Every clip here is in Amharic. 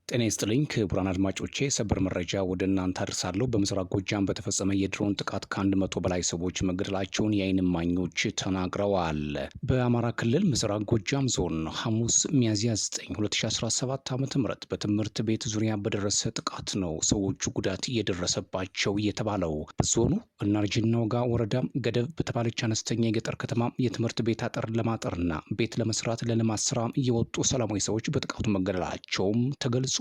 ጤና ይስጥልኝ ክቡራን አድማጮቼ፣ ሰበር መረጃ ወደ እናንተ አድርሳለሁ። በምስራቅ ጎጃም በተፈጸመ የድሮን ጥቃት ከ100 በላይ ሰዎች መገደላቸውን የዓይን እማኞች ተናግረዋል። በአማራ ክልል ምስራቅ ጎጃም ዞን ሐሙስ ሚያዝያ 9 2017 ዓ.ም በትምህርት ቤት ዙሪያ በደረሰ ጥቃት ነው ሰዎቹ ጉዳት እየደረሰባቸው የተባለው። በዞኑ እናርጅና ወጋ ወረዳ ገደብ በተባለች አነስተኛ የገጠር ከተማ የትምህርት ቤት አጥር ለማጠርና ቤት ለመስራት ለልማት ስራ የወጡ ሰላማዊ ሰዎች በጥቃቱ መገደላቸውም ተገልጿል።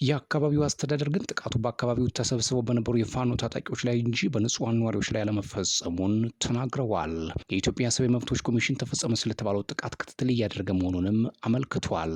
የአካባቢው አስተዳደር ግን ጥቃቱ በአካባቢው ተሰብስበው በነበሩ የፋኖ ታጣቂዎች ላይ እንጂ በንጹሃን ነዋሪዎች ላይ አለመፈጸሙን ተናግረዋል። የኢትዮጵያ ሰብአዊ መብቶች ኮሚሽን ተፈጸመ ስለተባለው ጥቃት ክትትል እያደረገ መሆኑንም አመልክቷል።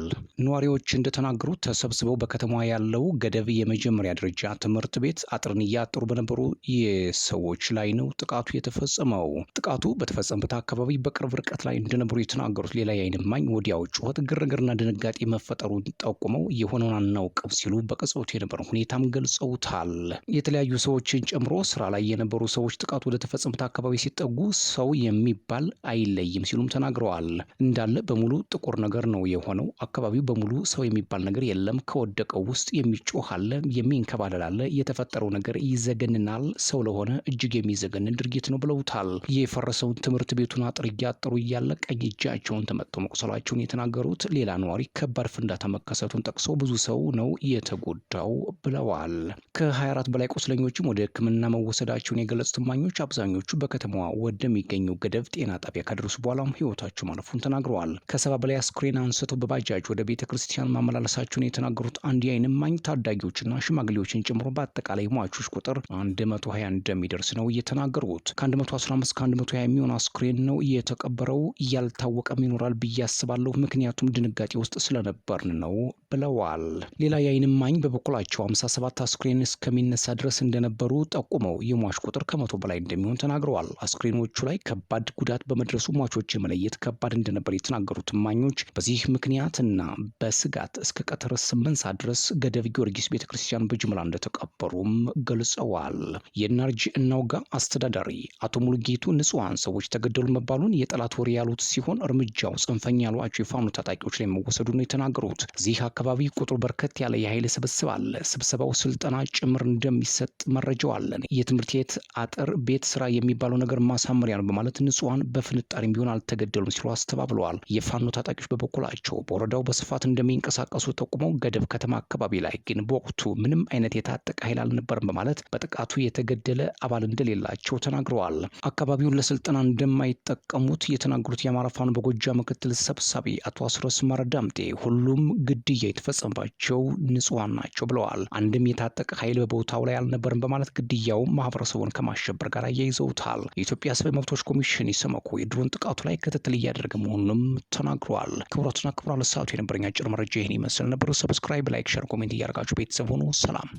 ነዋሪዎች እንደተናገሩት ተሰብስበው በከተማዋ ያለው ገደብ የመጀመሪያ ደረጃ ትምህርት ቤት አጥርን እያጠሩ በነበሩ የሰዎች ላይ ነው ጥቃቱ የተፈጸመው። ጥቃቱ በተፈጸመበት አካባቢ በቅርብ ርቀት ላይ እንደነበሩ የተናገሩት ሌላ የዓይን እማኝ ወዲያው ጩኸት፣ ግርግርና ድንጋጤ መፈጠሩን ጠቁመው የሆነውን አናውቅም ሲሉ በቅጽበቱ የነበረው ሁኔታም ገልጸውታል። የተለያዩ ሰዎችን ጨምሮ ስራ ላይ የነበሩ ሰዎች ጥቃቱ ወደ ተፈጸመበት አካባቢ ሲጠጉ ሰው የሚባል አይለይም ሲሉም ተናግረዋል። እንዳለ በሙሉ ጥቁር ነገር ነው የሆነው። አካባቢው በሙሉ ሰው የሚባል ነገር የለም። ከወደቀው ውስጥ የሚጮህ አለ፣ የሚንከባለል አለ። የተፈጠረው ነገር ይዘገንናል። ሰው ለሆነ እጅግ የሚዘገንን ድርጊት ነው ብለውታል። የፈረሰውን ትምህርት ቤቱን አጥር እያጠሩ እያለ ቀኝ እጃቸውን ተመትተው መቁሰላቸውን የተናገሩት ሌላ ነዋሪ ከባድ ፍንዳታ መከሰቱን ጠቅሰው ብዙ ሰው ነው የተጎዳው ብለዋል። ከ24 በላይ ቁስለኞችም ወደ ሕክምና መወሰዳቸውን የገለጹት እማኞች አብዛኞቹ በከተማዋ ወደሚገኘው ገደብ ጤና ጣቢያ ከደረሱ በኋላም ህይወታቸው ማለፉን ተናግረዋል። ከ70 በላይ አስክሬን አንስተው በባጃጅ ወደ ቤተ ክርስቲያን ማመላለሳቸውን የተናገሩት አንድ የዓይን እማኝ ታዳጊዎችና ሽማግሌዎችን ጨምሮ በአጠቃላይ ሟቾች ቁጥር 120 እንደሚደርስ ነው የተናገሩት። ከ115 እስከ 120 የሚሆን አስክሬን ነው የተቀበረው። ያልታወቀም ይኖራል ብዬ አስባለሁ፣ ምክንያቱም ድንጋጤ ውስጥ ስለነበርን ነው ብለዋል። ሌላ የዓይን እማኝ በበኩላቸው 57 አስክሬን እስከሚነሳ ድረስ እንደነበሩ ጠቁመው የሟች ቁጥር ከ100 በላይ እንደሚሆን ተናግረዋል። አስክሬኖቹ ላይ ከባድ ጉዳት በመድረሱ ሟቾችን መለየት ከባድ እንደነበር የተናገሩት እማኞች በዚህ ምክንያትና በስጋት እስከ ቀትር 8 ሰዓት ድረስ ገደብ ጊዮርጊስ ቤተክርስቲያን በጅምላ እንደተቀበሩም ገልጸዋል። የናርጅ እናውጋ አስተዳዳሪ አቶ ሙሉጌቱ ንጹሃን ሰዎች ተገደሉ መባሉን የጠላት ወሬ ያሉት ሲሆን እርምጃው ጽንፈኛ ያሏቸው የፋኖ ታጣቂዎች ላይ መወሰዱ ነው የተናገሩት። እዚህ አካባቢ ቁጥሩ በርከት ያለ የኃይል ስብስብ አለ። ስብሰባው ስልጠና ጭምር እንደሚሰጥ መረጃው አለን። የትምህርት ቤት አጥር ቤት ስራ የሚባለው ነገር ማሳመሪያ ነው በማለት ንጹሃን በፍንጣሪም ቢሆን አልተገደሉም ሲሉ አስተባብለዋል። የፋኖ ታጣቂዎች በበኩላቸው በወረዳው በስፋት እንደሚንቀሳቀሱ ጠቁመው ገደብ ከተማ አካባቢ ላይ ግን በወቅቱ ምንም አይነት የታጠቀ ኃይል አልነበረም በማለት በጥቃቱ የተገደለ አባል እንደሌላቸው ተናግረዋል። አካባቢውን ለስልጠና እንደማይጠቀሙት የተናገሩት የአማራ ፋኖ በጎጃም ምክትል ሰብሳቢ አቶ አስረስ ማረዳምጤ ሁሉም ግድያ የተፈጸመባቸው ንጹሃን ናቸው ብለዋል። አንድም የታጠቀ ኃይል በቦታው ላይ አልነበረም በማለት ግድያው ማህበረሰቡን ከማሸበር ጋር አያይዘውታል። የኢትዮጵያ ሰብአዊ መብቶች ኮሚሽን ኢሰመኮ የድሮን ጥቃቱ ላይ ክትትል እያደረገ መሆኑንም ተናግረዋል። ክቡራትና ክቡራን ለሰዓቱ የነበረኝ አጭር መረጃ ይህን ይመስል ነበር። ሰብስክራይብ፣ ላይክ፣ ሼር፣ ኮሜንት እያደረጋችሁ ቤተሰብ ሆኑ። ሰላም።